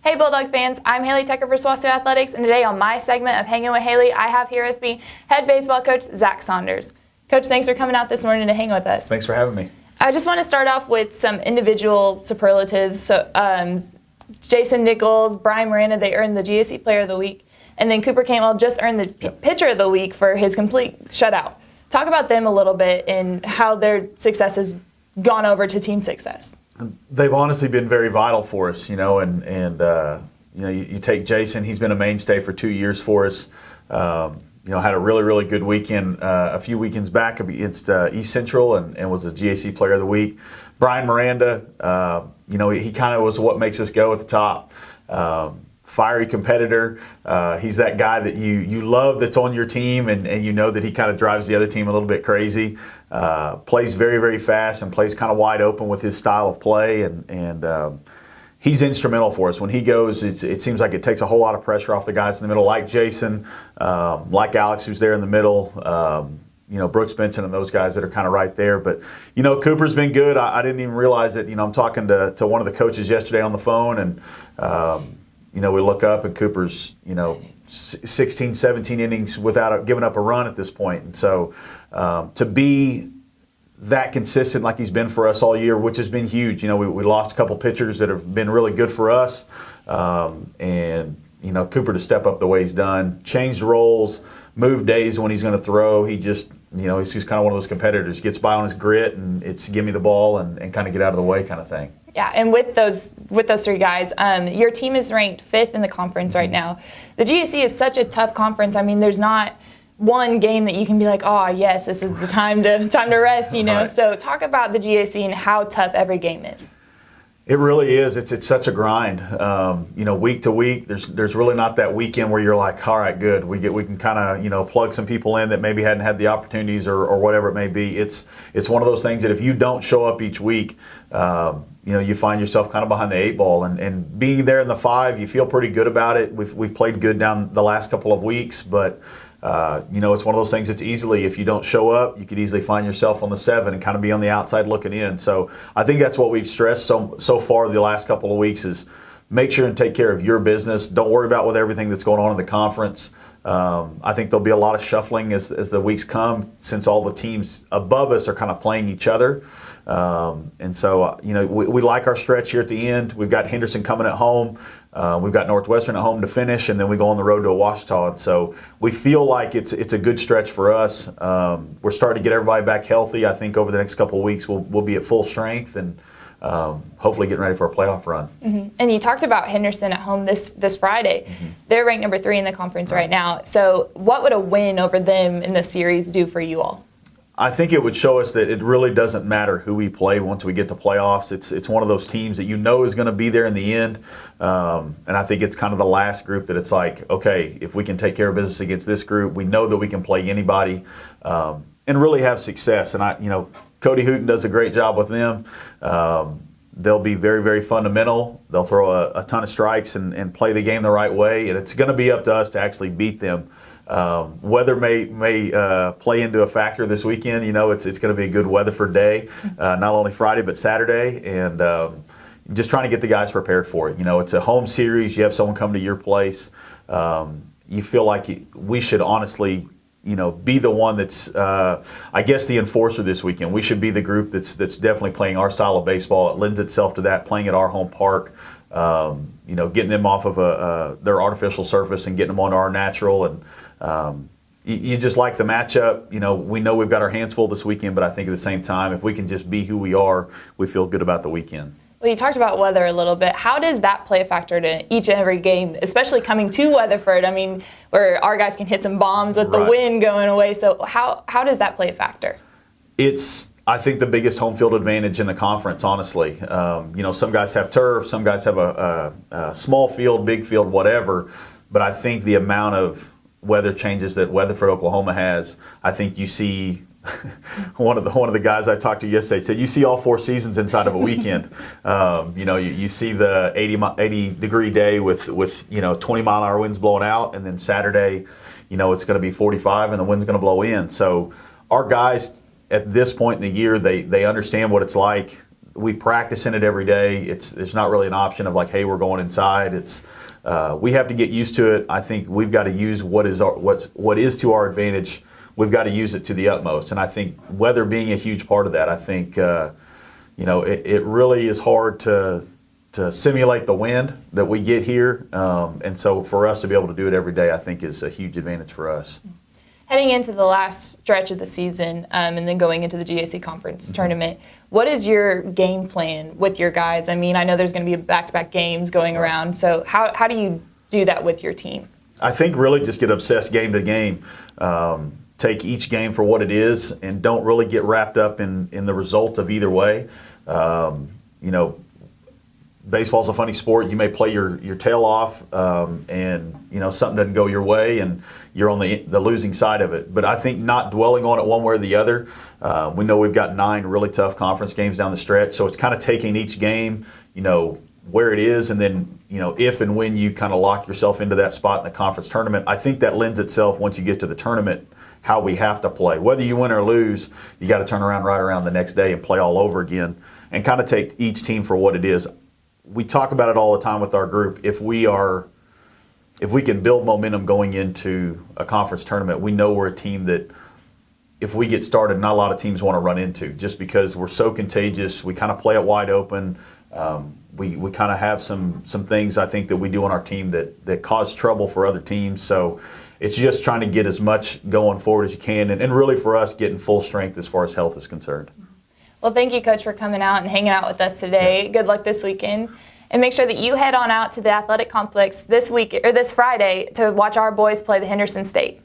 Hey Bulldog fans, I'm Hailey Tucker for SWOSU Athletics, and today on my segment of Hanging with Hailey, I have here with me head baseball coach Zack Saunders. Coach, thanks for coming out this morning to hang with us. Thanks for having me. I just want to start off with some individual superlatives. So, Jason Nichols, Brian Miranda, they earned the GSC Player of the Week, and then Cooper Cantwell just earned the Pitcher of the Week for his complete shutout. Talk about them a little bit and how their success has gone over to team success. They've honestly been very vital for us, and you take Jason. He's been a mainstay for 2 years for us. Had a really good weekend a few weekends back against East Central and was a GAC Player of the Week. Brian Miranda, he kind of was what makes us go at the top. Fiery competitor. He's that guy that you love that's on your team, and you know that he kind of drives the other team a little bit crazy. Plays very fast and plays kind of wide open with his style of play, and he's instrumental for us. When he goes, it seems like it takes a whole lot of pressure off the guys in the middle, like Jason, like Alex, who's there in the middle. Brooks Benson and those guys that are kind of right there. But, Cooper's been good. I didn't even realize it. I'm talking to one of the coaches yesterday on the phone, and we look up and Cooper's, 16, 17 innings without giving up a run at this point. And so to be that consistent like he's been for us all year, which has been huge. We lost a couple pitchers that have been really good for us. And Cooper to step up the way he's done, changed roles, moved days when he's going to throw. He just, he's just kind of one of those competitors. Gets by on his grit, and it's give me the ball and kind of get out of the way kind of thing. Yeah, and with those three guys, your team is ranked 5th in the conference right now. The GAC is such a tough conference. I mean, there's not one game that you can be like, oh yes, this is the time to rest. Right. So talk about the GAC and how tough every game is. It really is. It's such a grind. Week to week, there's really not that weekend where you're like, all right, good. We can kind of plug some people in that maybe hadn't had the opportunities or whatever it may be. It's one of those things that if you don't show up each week, you find yourself kind of behind the 8 ball. And being there in the 5, you feel pretty good about it. We've played good down the last couple of weeks, but it's one of those things that's easily, if you don't show up, you could easily find yourself on the 7 and kind of be on the outside looking in. So I think that's what we've stressed so far the last couple of weeks is make sure and take care of your business. Don't worry about with everything that's going on in the conference. I think there'll be a lot of shuffling as the weeks come, since all the teams above us are kind of playing each other. And so, we like our stretch here at the end. We've got Henderson coming at home. We've got Northwestern at home to finish, and then we go on the road to Ouachita. And so we feel like it's a good stretch for us. We're starting to get everybody back healthy. I think over the next couple of weeks we'll be at full strength and hopefully getting ready for a playoff run. Mm-hmm. And you talked about Henderson at home this Friday. Mm-hmm. They're ranked number 3 in the conference right now. So what would a win over them in the series do for you all? I think it would show us that it really doesn't matter who we play once we get to playoffs. It's one of those teams that is going to be there in the end. And I think it's kind of the last group that it's like, okay, if we can take care of business against this group, we know that we can play anybody and really have success. And Cody Hooten does a great job with them. They'll be very fundamental. They'll throw a ton of strikes and play the game the right way. And it's going to be up to us to actually beat them. Weather may play into a factor this weekend. It's going to be a good Weatherford day, not only Friday but Saturday, and just trying to get the guys prepared for it. It's a home series. You have someone come to your place. You feel like we should honestly, be the one that's, I guess, the enforcer this weekend. We should be the group that's definitely playing our style of baseball. It lends itself to that, playing at our home park. Getting them off of their artificial surface and getting them onto our natural, and you just like the matchup. We know we've got our hands full this weekend, but I think at the same time, if we can just be who we are, we feel good about the weekend. Well, you talked about weather a little bit. How does that play a factor to each and every game, especially coming to Weatherford? I mean, where our guys can hit some bombs with the wind going away. So how does that play a factor? It's, I think, the biggest home field advantage in the conference, honestly. Some guys have turf, some guys have a small field, big field, whatever. But I think the amount of weather changes that Weatherford, Oklahoma has, I think you see one of the guys I talked to yesterday said you see all 4 seasons inside of a weekend. You see the 80 degree day with 20 mile an hour winds blowing out, and then Saturday, it's going to be 45 and the wind's going to blow in. So our guys at this point in the year, they understand what it's like. we practice in it every day. There's not really an option of like, hey, we're going inside. We have to get used to it. I think we've got to use what is to our advantage. We've got to use it to the utmost. And I think weather being a huge part of that. I think it really is hard to simulate the wind that we get here. And so for us to be able to do it every day, I think is a huge advantage for us. Heading into the last stretch of the season and then going into the GAC conference tournament, what is your game plan with your guys? I mean, I know there's going to be back-to-back games going around, so how do you do that with your team? I think really just get obsessed game to game. Take each game for what it is and don't really get wrapped up in the result of either way. Baseball's a funny sport. You may play your tail off, and something doesn't go your way, and you're on the losing side of it. But I think not dwelling on it one way or the other. We know we've got 9 really tough conference games down the stretch, so it's kind of taking each game, where it is, and then if and when you kind of lock yourself into that spot in the conference tournament. I think that lends itself once you get to the tournament how we have to play. Whether you win or lose, you got to turn around right around the next day and play all over again, and kind of take each team for what it is. We talk about it all the time with our group. If we can build momentum going into a conference tournament, we know we're a team that if we get started, not a lot of teams want to run into, just because we're so contagious. We kind of play it wide open. We kind of have some things I think that we do on our team that cause trouble for other teams. So it's just trying to get as much going forward as you can, and really for us getting full strength as far as health is concerned. Well, thank you, Coach, for coming out and hanging out with us today. Yeah. Good luck this weekend. And make sure that you head on out to the athletic complex this Friday to watch our boys play the Henderson State.